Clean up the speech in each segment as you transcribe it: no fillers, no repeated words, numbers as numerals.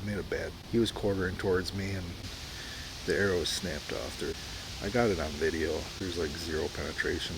made a bad. He was quartering towards me and the arrow snapped off there. I got it on video. There's like zero penetration.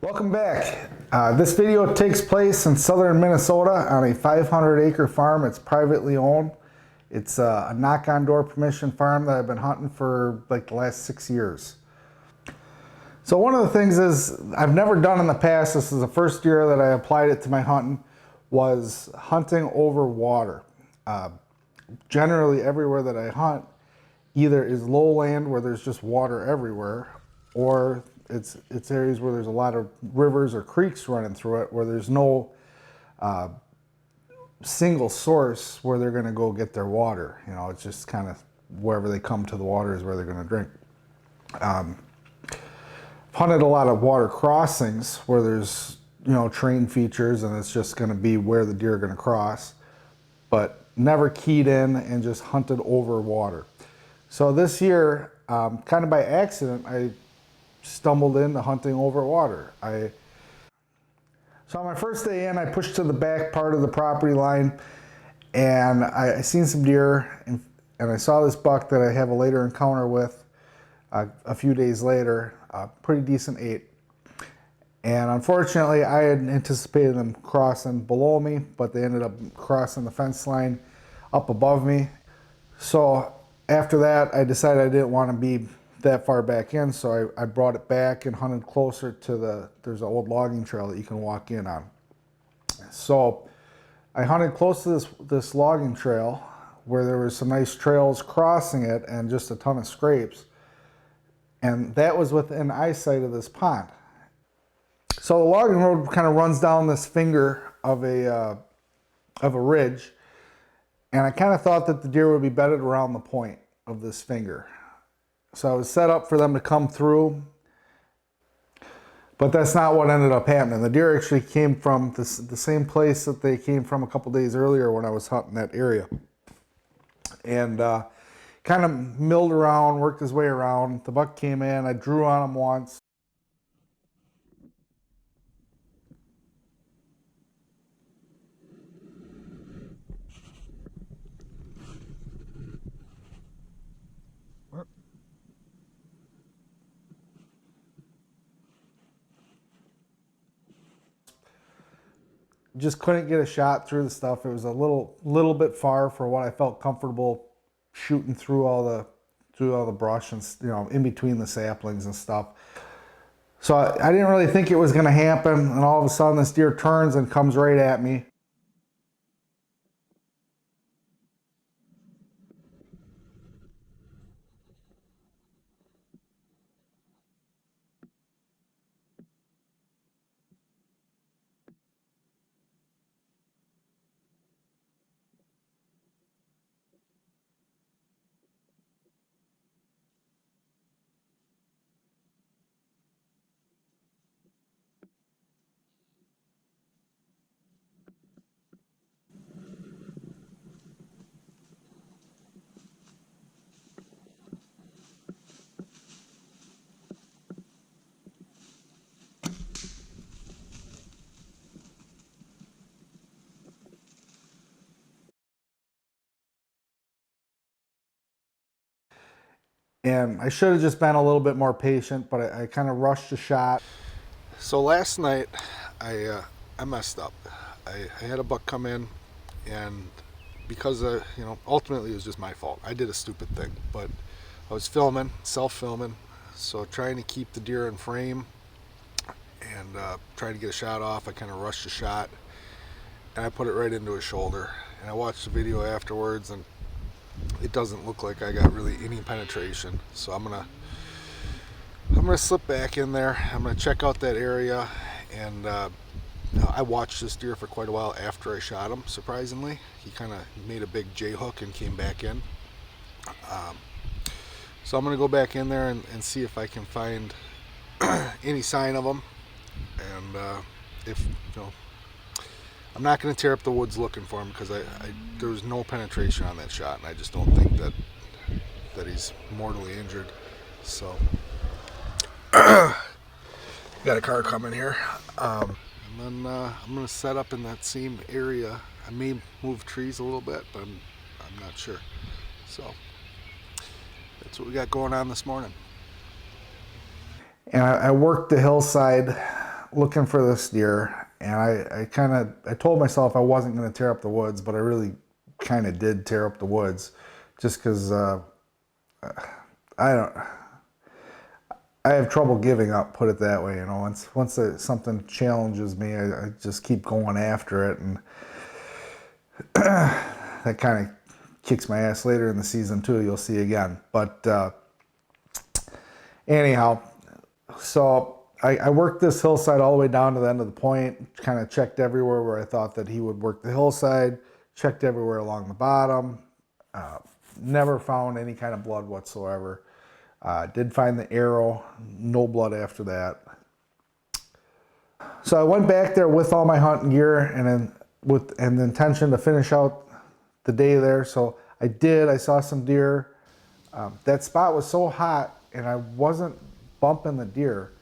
Welcome back. This video takes place in southern Minnesota on a 500-acre farm. It's privately owned. It's a knock-on-door permission farm that I've been hunting for like the last 6 years. So one of the things is I've never done in the past, this is the first year that I applied it to my hunting, was hunting over water. Generally everywhere that I hunt either is lowland where there's just water everywhere, or it's areas where there's a lot of rivers or creeks running through it where there's no single source where they're going to go get their water. You know, it's just kind of wherever they come to the water is where they're going to drink. I've hunted a lot of water crossings where there's, you know, terrain features and it's just going to be where the deer are going to cross, but never keyed in and just hunted over water. So this year, kind of by accident, I stumbled into hunting over water. So on my first day in, I pushed to the back part of the property line and I seen some deer and I saw this buck that I have a later encounter with a few days later, a pretty decent 8. And unfortunately, I had anticipated them crossing below me, but they ended up crossing the fence line up above me. So after that, I decided I didn't want to be that far back in, so I brought it back and hunted closer to there's an old logging trail that you can walk in on. So I hunted close to this logging trail where there was some nice trails crossing it and just a ton of scrapes. And that was within eyesight of this pond. So the logging road kind of runs down this finger of a ridge, and I kind of thought that the deer would be bedded around the point of this finger. So I was set up for them to come through, but that's not what ended up happening. The deer actually came from the same place that they came from a couple days earlier when I was hunting that area. And kind of milled around, worked his way around. The buck came in, I drew on him once. Just couldn't get a shot through the stuff. It was a little bit far for what I felt comfortable shooting through all the brush and, you know, in between the saplings and stuff. So I didn't really think it was going to happen, and all of a sudden this deer turns and comes right at me. And I should have just been a little bit more patient, but I kind of rushed the shot. So last night, I messed up. I had a buck come in, and because you know, ultimately it was just my fault. I did a stupid thing, but I was filming, self-filming, so trying to keep the deer in frame and trying to get a shot off. I kind of rushed the shot, and I put it right into his shoulder. And I watched the video afterwards, and it doesn't look like I got really any penetration. So I'm gonna slip back in there. I'm gonna check out that area, and I watched this deer for quite a while after I shot him. Surprisingly, he kind of made a big J hook and came back in. So I'm gonna go back in there and see if I can find any sign of him. And if you know, I'm not going to tear up the woods looking for him because there was no penetration on that shot, and I just don't think that he's mortally injured. So got a car coming here, and then I'm going to set up in that same area. I may move trees a little bit, but I'm not sure. So that's what we got going on this morning. And I worked the hillside looking for this deer, and I told myself I wasn't going to tear up the woods, but I really kind of did tear up the woods, just because I have trouble giving up. Put it that way, you know. Once something challenges me, I just keep going after it, and that kind of kicks my ass later in the season too. You'll see again, but anyhow. So I worked this hillside all the way down to the end of the point, kind of checked everywhere where I thought that he would work the hillside, checked everywhere along the bottom, never found any kind of blood whatsoever. Did find the arrow, no blood after that. So I went back there with all my hunting gear and then with the intention to finish out the day there. So I did. I saw some deer. That spot was so hot and I wasn't bumping the deer.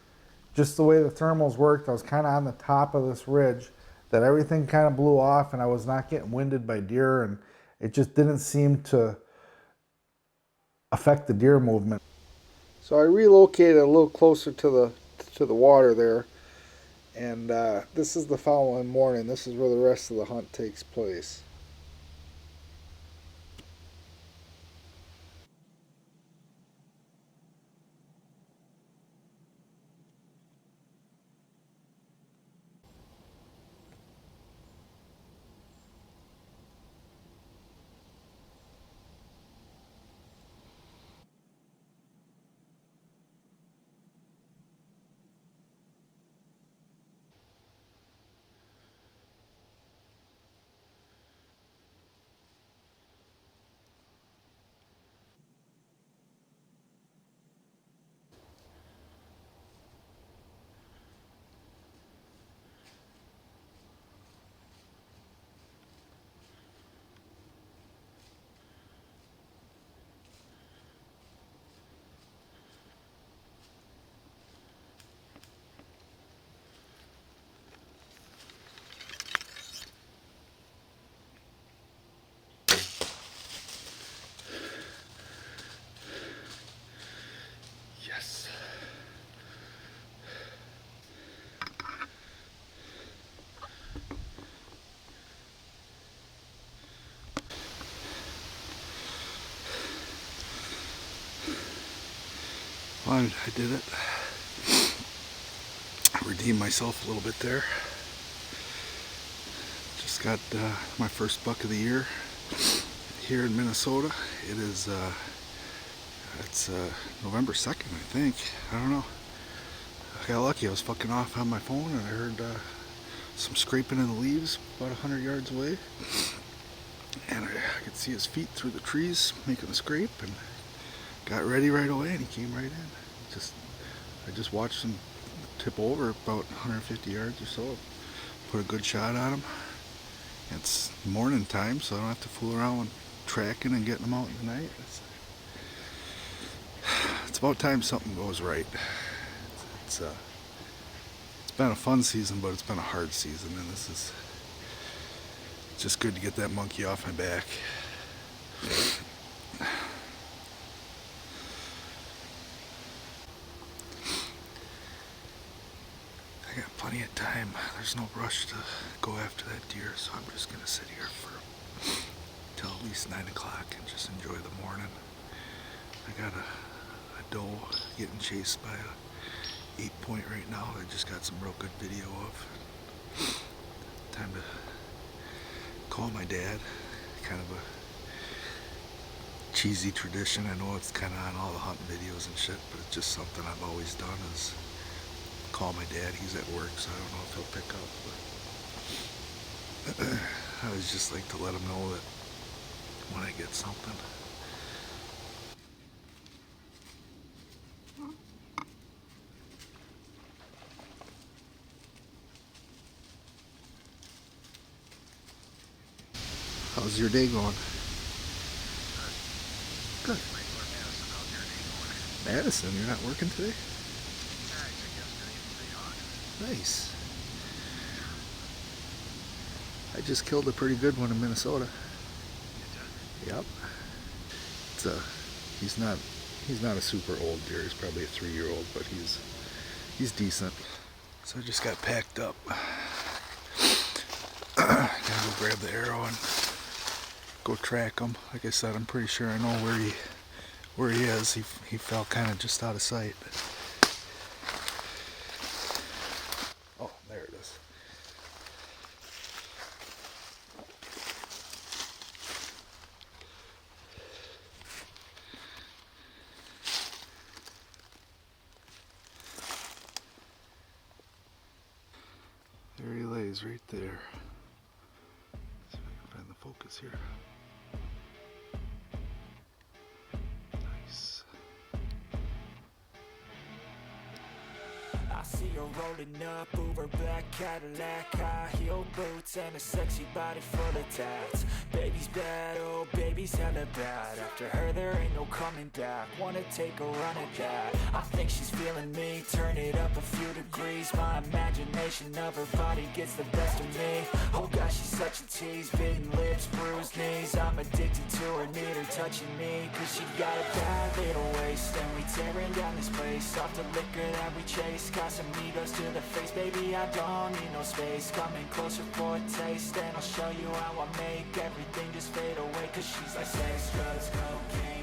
Just the way the thermals worked, I was kind of on the top of this ridge that everything kind of blew off and I was not getting winded by deer, and it just didn't seem to affect the deer movement. So I relocated a little closer to the water there, and this is the following morning. This is where the rest of the hunt takes place. Yes. Well, I did it. I redeemed myself a little bit there. Just got my first buck of the year here in Minnesota. It is it's November 2nd, I think. I don't know. I got lucky. I was fucking off on my phone and I heard some scraping in the leaves about 100 yards away. And I could see his feet through the trees making the scrape, and got ready right away and he came right in. I just watched him tip over about 150 yards or so. Put a good shot on him. It's morning time, so I don't have to fool around with tracking and getting them out in the night. It's about time something goes right. It's been a fun season, but it's been a hard season, and this is just good to get that monkey off my back. I got plenty of time. There's no rush to go after that deer, so I'm just gonna sit here till at least 9 o'clock and just enjoy the morning. I got a doe getting chased by a 8-point right now. I just got some real good video of. Time to call my dad. Kind of a cheesy tradition. I know it's kind of on all the hunting videos and shit, but it's just something I've always done is call my dad. He's at work, so I don't know if he'll pick up, but I always just like to let him know that when I get something. How's your day going? Good. Madison, you're not working today? Nice. I just killed a pretty good one in Minnesota. Yep. It's a he's not a super old deer. He's probably a 3-year-old, but he's decent. So I just got packed up. Gotta go grab the arrow and go track him. Like I said, I'm pretty sure I know where he is. He fell kind of just out of sight. Oh, there it is. There he lays right there. See if I can find the focus here. Nice. I see her rolling up, Uber black Cadillac, high heel boots and a sexy body full of tats. Baby's bad, oh baby's hella bad. After her there ain't no coming back. Wanna take a run at that? I think she's feeling me. Turn it up a few degrees. My imagination of her body gets the best of me. Oh gosh, she's such a tease. Bitten lips, bruised knees. I'm addicted to her, need her touching me. Cause she got a bad little waist, and we tearing down this place. Off the liquor that we chase. Casamigos to the face, baby, I don't need no space. Coming closer for a taste, and I'll show you how I make everything just fade away. Cause she's like sex, drugs, cocaine,